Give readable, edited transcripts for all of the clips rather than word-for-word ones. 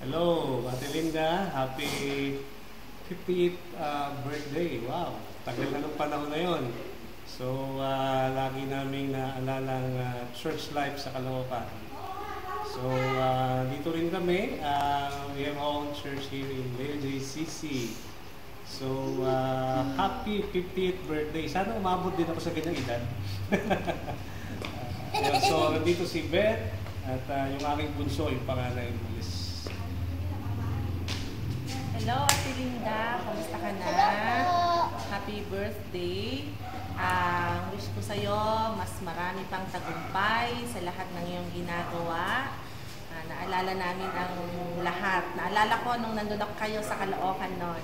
Hello, Ate Linda. Happy 50th birthday. Wow, tagal na ng panahon na yon. So, lagi naming naalalang church life sa Caloocan. So, dito rin kami. We have our own church here in LJCC. So, happy 50th birthday. Sana umabot din ako sa ganyang edad. So, nandito si Beth at yung aking bunso, yung panganay mo is Hello, Ate Linda. Kamusta ka na? Happy birthday. Wish ko sa'yo mas marami pang tagumpay sa lahat ng iyong ginagawa. Naalala namin ang lahat. Naalala ko nung nandun ako kayo sa Caloocan noon.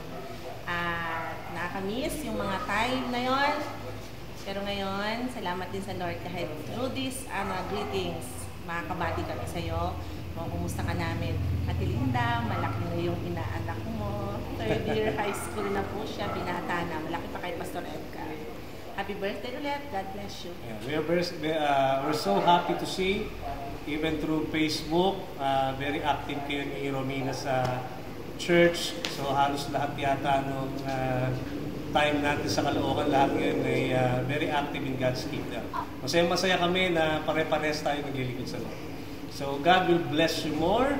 Nakakamiss yung mga time na yon. Pero ngayon, salamat din sa Lord dahil through this greetings, makakabati kami sa'yo. Kumusta ka namin? Ate Linda, malaki na yung inaanak mo. Third year high school na po siya, binata na. Malaki pa kay Pastor Edgar. Happy birthday ulit. God bless you. Yeah, we're so happy to see, even through Facebook, very active kayo ni Romina sa church. So halos lahat yata nung time natin sa Caloocan, lahat ngayon ay very active in God's kingdom. Masaya kami na pare-pares tayo naglilingkod sa Lord. So God will bless you more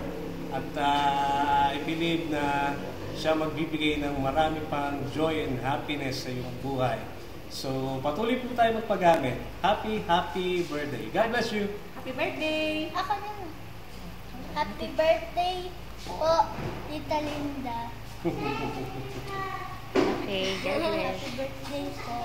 at I believe na siya magbibigay ng marami pang joy and happiness sa iyong buhay. So patuloy po tayo magpagamit. Happy birthday. God bless you. Happy birthday! Ako na. Happy birthday po, Tita Linda. Okay, God bless. Happy birthday po.